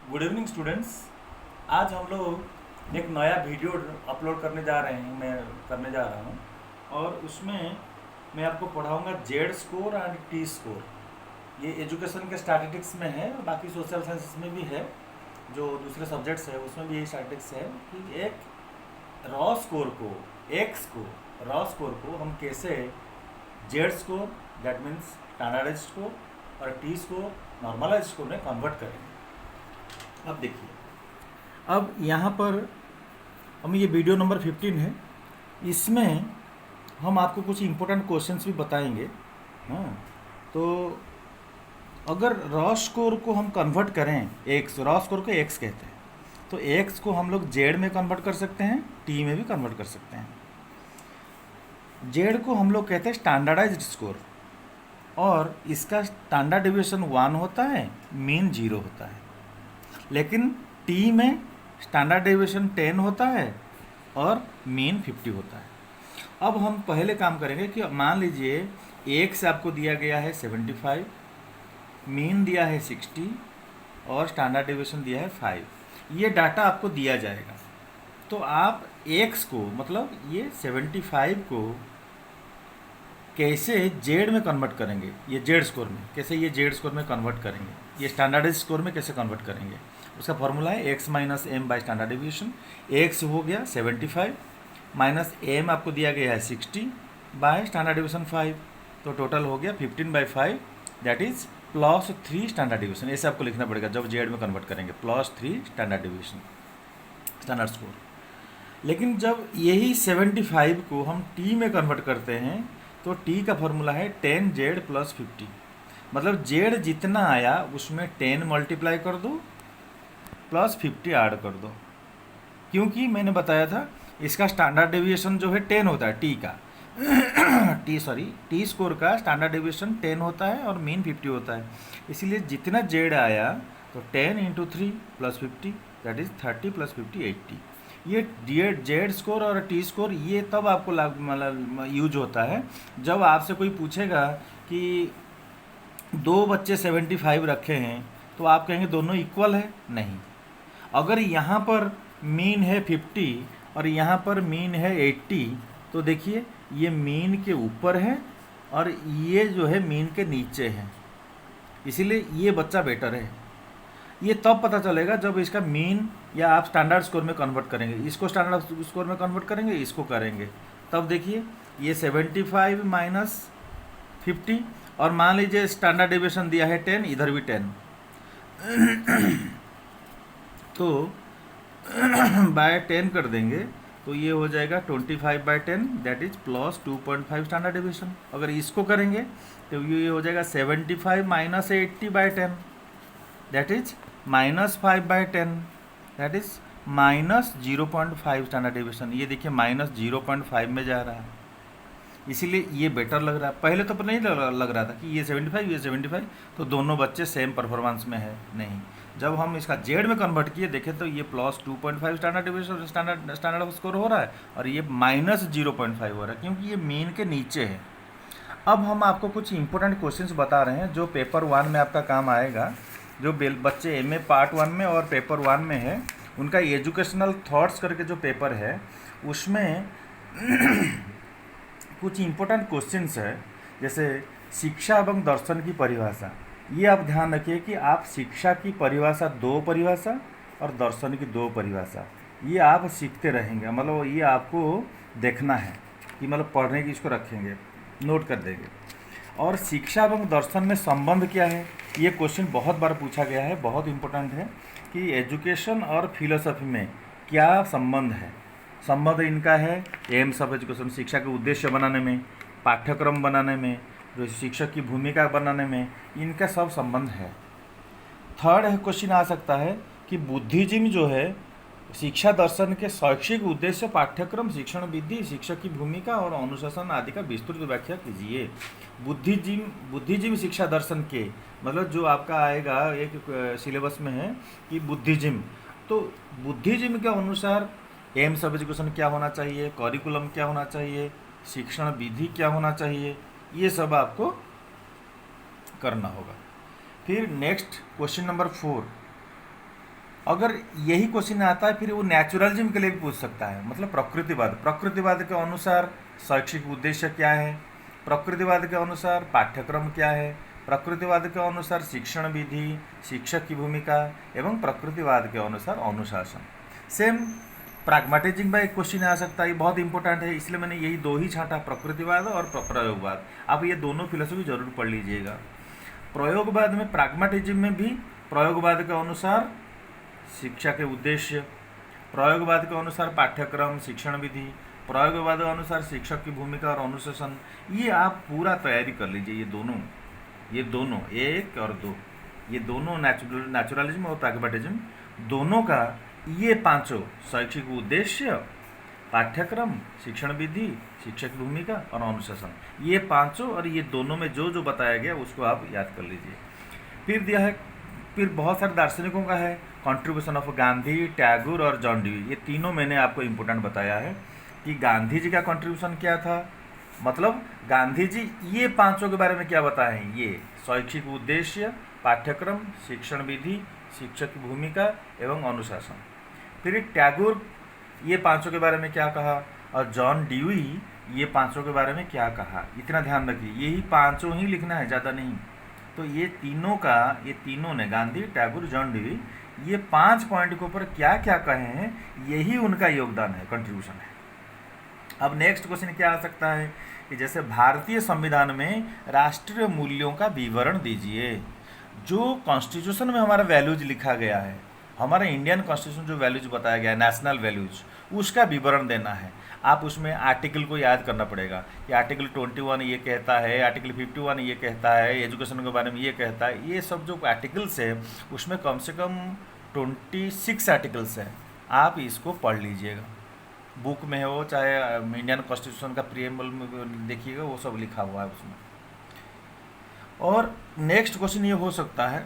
Good evening students. आज हम लोग एक नया वीडियो अपलोड करने जा रहे हैं, मैं करने जा रहा हूँ। और उसमें मैं आपको पढ़ाऊँगा Z score and T score. ये एजुकेशन के स्टैटिस्टिक्स में है, बाकी सोशल साइंसेस में भी है, जो दूसरे सब्जेक्ट्स है उसमें भी यही स्टैटिस्टिक्स है कि एक रॉ स्कोर को, एक्स को, रॉ स्कोर को हम कैसे Z score that means standardised score और टी स्कोर नॉर्मलाइज्ड स्कोर में कन्वर्ट करेंगे। अब देखिए, अब यहाँ पर हम ये वीडियो नंबर 15 है, इसमें हम आपको कुछ इम्पोर्टेंट क्वेश्चंस भी बताएंगे। हाँ, तो अगर रॉ स्कोर को हम कन्वर्ट करें, एक्स, रॉ स्कोर को एक्स कहते हैं, तो एक्स को हम लोग जेड में कन्वर्ट कर सकते हैं, टी में भी कन्वर्ट कर सकते हैं। जेड को हम लोग कहते हैं स्टैंडर्डाइज्ड स्कोर, और इसका स्टैंडर्ड डिविएशन 1 होता है, मीन 0 होता है। लेकिन टी में स्टैंडर्ड डेविएशन 10 होता है और मीन 50 होता है। अब हम पहले काम करेंगे कि मान लीजिए एक से आपको दिया गया है 75, मीन दिया है 60 और स्टैंडर्ड डेविएशन दिया है 5। ये डाटा आपको दिया जाएगा, तो आप एक्स को, मतलब ये 75 को कैसे जेड में कन्वर्ट करेंगे, ये जेड स्कोर में कैसे, ये जेड स्कोर में कन्वर्ट करेंगे, ये स्टैंडर्डाइज स्कोर में कैसे कन्वर्ट करेंगे। उसका फॉर्मूला है X minus M by standard deviation. X हो गया 75 माइनस एम आपको दिया गया है 60 बाय स्टैंडर्ड डेविएशन 5, तो टोटल हो गया 15/5 दैट इज +3 स्टैंडर्ड डेविएशन। ऐसे आपको लिखना पड़ेगा जब जेड में कन्वर्ट करेंगे, +3 स्टैंडर्ड डेविएशन, स्टैंडर्ड स्कोर। लेकिन जब यही 75 को हम टी में कन्वर्ट करते हैं, तो टी का फॉर्मूला है 10 जेड प्लस 50। मतलब जेड जितना आया उसमें 10 मल्टीप्लाई कर दो प्लस 50 ऐड कर दो, क्योंकि मैंने बताया था इसका स्टैंडर्ड डेविएशन जो है 10 होता है टी का टी स्कोर का स्टैंडर्ड डेविएशन 10 होता है और मीन 50 होता है। इसीलिए जितना जेड आया तो 10 into 3 plus 50 that is 30 plus 50 80। ये जेड स्कोर और टी स्कोर ये तब आपको मतलब यूज होता है जब आपसे कोई पूछेगा कि दो बच्चे 75 रखे हैं, तो आप कहेंगे दोनों इक्वल है, नहीं। अगर यहाँ पर मीन है 50 और यहाँ पर मीन है 80, तो देखिए ये मीन के ऊपर है और ये जो है मीन के नीचे है, इसीलिए ये बच्चा बेटर है। ये तब पता चलेगा जब इसका मीन या आप स्टैंडर्ड स्कोर में कन्वर्ट करेंगे, इसको स्टैंडर्ड स्कोर में कन्वर्ट करेंगे, इसको करेंगे, तब देखिए ये 75 माइनस 50 और मान लीजिए स्टैंडर्ड डेविएशन दिया है 10, इधर भी 10 तो बाय 10 कर देंगे, तो ये हो जाएगा 25/10 दैट इज +2.5 स्टैंडर्ड डेविएशन। अगर इसको करेंगे तो ये हो जाएगा 75 minus 80/10 that is -5/10 that is -0.5 standard deviation. ये देखिए -0.5 में जा रहा है, इसीलिए ये बेटर लग रहा है। पहले तो नहीं लग रहा था कि ये 75 ये 75, तो दोनों बच्चे सेम परफॉर्मेंस में है, नहीं। जब हम इसका जेड में कन्वर्ट किए देखे तो ये +2.5 स्टैंडर्ड डेविएशन स्टैंडर्ड स्कोर हो रहा है और ये -0.5 हो रहा है, क्योंकि ये मीन के नीचे है। अब हम आपको कुछ इंपॉर्टेंट क्वेश्चंस बता रहे हैं जो पेपर 1 में आपका काम आएगा। जो बच्चे एमए पार्ट 1 में और पेपर 1 में है, उनका एजुकेशनल थॉट्स करके जो पेपर है उसमें कुछ इंपॉर्टेंट क्वेश्चंस है, जैसे शिक्षा एवं दर्शन की परिभाषा। ये आप ध्यान रखिए कि आप शिक्षा की परिभाषा 2 परिभाषा और दर्शन की 2 परिभाषा ये आप सीखते रहेंगे, मतलब ये आपको देखना है कि मतलब पढ़ने की इसको रखेंगे, नोट कर देंगे। और शिक्षा एवं दर्शन में संबंध क्या है, ये क्वेश्चन बहुत बार पूछा गया है, बहुत इंपॉर्टेंट है कि एजुकेशन और फिलोसफी में क्या संबंध है। संबंध इनका है एम्स ऑफ एजुकेशन, शिक्षा के उद्देश्य बनाने में, पाठ्यक्रम बनाने में, शिक्षक की भूमिका बनाने में, इनका सब संबंध है। थर्ड क्वेश्चन आ सकता है कि बुद्धिज्म जो है शिक्षा दर्शन के शैक्षिक उद्देश्य, पाठ्यक्रम, शिक्षण विधि, शिक्षक की भूमिका और अनुशासन आदि का विस्तृत व्याख्या कीजिए। बुद्धिज्म शिक्षा दर्शन के मतलब जो आपका आएगा एक सिलेबस में है कि बुद्धिज्म, तो बुद्धिज्म के अनुसार एम्स ऑफ एजुकेशन क्या होना चाहिए, करिकुलम क्या होना चाहिए, शिक्षण विधि क्या होना चाहिए, ये सब आपको करना होगा। फिर नेक्स्ट क्वेश्चन नंबर 4, अगर यही क्वेश्चन आता है फिर वो नेचुरलिज्म के लिए भी पूछ सकता है, मतलब प्रकृतिवाद के अनुसार शैक्षिक उद्देश्य क्या है, प्रकृतिवाद के अनुसार पाठ्यक्रम क्या है, प्रकृतिवाद के अनुसार शिक्षण विधि, शिक्षक की भूमिका एवं प्रकृतिवाद के अनुसार अनुशासन। सेम प्राग्मेटिज्म का एक क्वेश्चन आ सकता है, ये बहुत इंपॉर्टेंट है, इसलिए मैंने यही दो ही छांटा, प्रकृतिवाद और प्रयोगवाद। आप ये दोनों फिलोसफी जरूर पढ़ लीजिएगा। प्रयोगवाद में, प्राग्मेटिज्म में भी प्रयोगवाद के अनुसार शिक्षा के उद्देश्य, प्रयोगवाद के अनुसार पाठ्यक्रम, शिक्षण विधि, प्रयोगवाद के अनुसार शिक्षक की भूमिका और अनुशासन, ये आप पूरा तैयारी कर लीजिए। ये दोनों एक और दो, ये दोनों नेचुरलिज्म और प्राग्मेटिज्म दोनों का ये पांचों, शैक्षिक उद्देश्य, पाठ्यक्रम, शिक्षण विधि, शिक्षक की भूमिका और अनुशासन, ये पांचों और ये दोनों में जो जो बताया गया उसको आप याद कर लीजिए। फिर दिया है, फिर बहुत सारे दार्शनिकों का है, कंट्रीब्यूशन ऑफ गांधी, टैगोर और जॉन ड्यूई, ये तीनों मैंने आपको इम्पोर्टेंट बताया है कि गांधी जी का कंट्रीब्यूशन क्या था, मतलब गांधी जी ये पांचों के बारे में क्या बताए हैं, ये शैक्षिक उद्देश्य, पाठ्यक्रम, शिक्षण विधि, शिक्षक की भूमिका एवं अनुशासन। फिर टैगोर ये पांचों के बारे में क्या कहा और जॉन ड्यूई ये पांचों के बारे में क्या कहा, इतना ध्यान रखिए, यही पांचों ही लिखना है, ज़्यादा नहीं। तो ये तीनों ने, गांधी, टैगोर, जॉन ड्यूई, ये 5 पॉइंट के ऊपर क्या क्या कहे हैं, यही उनका योगदान है, कंट्रीब्यूशन है। अब नेक्स्ट क्वेश्चन क्या आ सकता है कि जैसे भारतीय संविधान में राष्ट्रीय मूल्यों का विवरण दीजिए। जो कॉन्स्टिट्यूशन में हमारा वैल्यूज लिखा गया है, हमारा इंडियन कॉन्स्टिट्यूशन जो वैल्यूज बताया गया है, नेशनल वैल्यूज, उसका विवरण देना है। आप उसमें आर्टिकल को याद करना पड़ेगा कि आर्टिकल 21 ये कहता है, आर्टिकल 51 ये कहता है, एजुकेशन के बारे में ये कहता है। ये सब जो आर्टिकल्स है उसमें कम से कम 26 आर्टिकल्स हैं, आप इसको पढ़ लीजिएगा। बुक में हो चाहे इंडियन कॉन्स्टिट्यूशन का प्रीएम्बल में देखिएगा, वो सब लिखा हुआ है उसमें। और नेक्स्ट क्वेश्चन ये हो सकता है,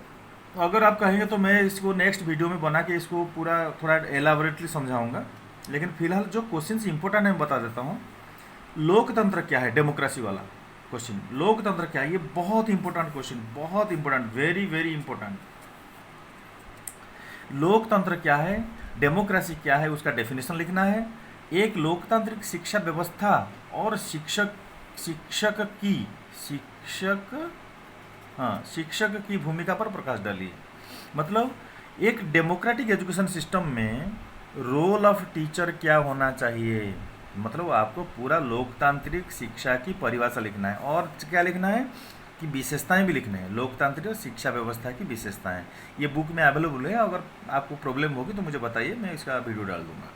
अगर आप कहेंगे तो मैं इसको नेक्स्ट वीडियो में बना के इसको पूरा थोड़ा एलाबोरेटली समझाऊंगा, लेकिन फिलहाल जो क्वेश्चंस इंपॉर्टेंट है मैं बता देता हूँ। लोकतंत्र क्या है, डेमोक्रेसी वाला क्वेश्चन, लोकतंत्र क्या है, ये बहुत इंपॉर्टेंट क्वेश्चन, बहुत इंपॉर्टेंट, वेरी वेरी इंपॉर्टेंट। लोकतंत्र क्या है, डेमोक्रेसी क्या है, उसका डेफिनेशन लिखना है। एक लोकतांत्रिक शिक्षा व्यवस्था और शिक्षक की भूमिका पर प्रकाश डालिए। मतलब एक डेमोक्रेटिक एजुकेशन सिस्टम में रोल ऑफ टीचर क्या होना चाहिए, मतलब आपको पूरा लोकतांत्रिक शिक्षा की परिभाषा लिखना है और क्या लिखना है कि विशेषताएं भी लिखने हैं, लोकतांत्रिक शिक्षा व्यवस्था की विशेषताएं। ये बुक में अवेलेबल है, अगर आपको प्रॉब्लम होगी तो मुझे बताइए, मैं इसका वीडियो डाल दूंगा।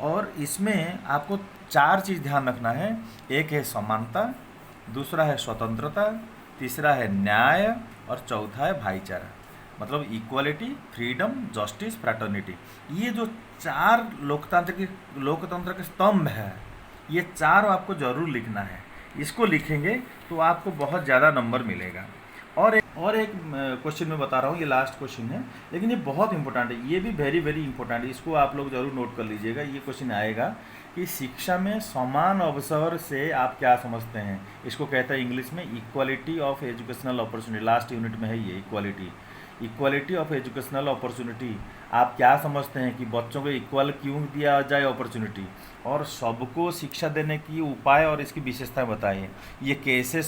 और इसमें आपको 4 चीज़ ध्यान रखना है, एक है समानता, दूसरा है स्वतंत्रता, तीसरा है न्याय और चौथा है भाईचारा, मतलब इक्वालिटी, फ्रीडम, जस्टिस, फ्रैटर्निटी। ये जो 4 लोकतंत्र के स्तंभ है, ये 4 आपको जरूर लिखना है। इसको लिखेंगे तो आपको बहुत ज़्यादा नंबर मिलेगा। और एक क्वेश्चन मैं बता रहा हूँ, ये लास्ट क्वेश्चन है, लेकिन ये बहुत इंपॉर्टेंट है, ये भी वेरी वेरी इंपॉर्टेंट है, इसको आप लोग जरूर नोट कर लीजिएगा। ये क्वेश्चन आएगा कि शिक्षा में समान अवसर से आप क्या समझते हैं। इसको कहता है इंग्लिश में equality of educational opportunity, last unit में है ये इक्वालिटी ऑफ एजुकेशनल अपॉर्चुनिटी। आप क्या समझते हैं कि बच्चों को इक्वल क्यों दिया जाए अपॉर्चुनिटी, और सबको शिक्षा देने की उपाय और इसकी विशेषताएं बताइए। ये कैसे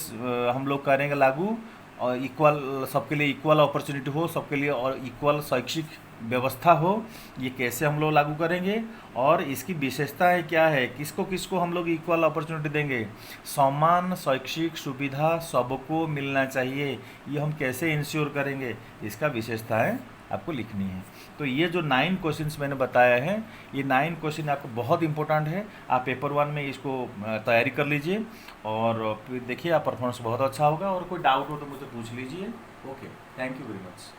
हम लोग करेंगे लागू, और इक्वल, सबके लिए इक्वल अपॉर्चुनिटी हो, सबके लिए और इक्वल शैक्षिक व्यवस्था हो, ये कैसे हम लोग लागू करेंगे और इसकी विशेषताएं क्या है, किसको किसको हम लोग इक्वल अपॉर्चुनिटी देंगे, समान शैक्षिक सुविधा सबको मिलना चाहिए, ये हम कैसे इंश्योर करेंगे, इसका विशेषताएं आपको लिखनी है। तो ये जो 9 क्वेश्चंस मैंने बताया है, ये 9 क्वेश्चन आपको बहुत इंपॉर्टेंट है। आप पेपर 1 में इसको तैयारी कर लीजिए और फिर देखिए आप परफॉर्मेंस बहुत अच्छा होगा। और कोई डाउट हो तो मुझसे पूछ लीजिए। Okay, thank you very much.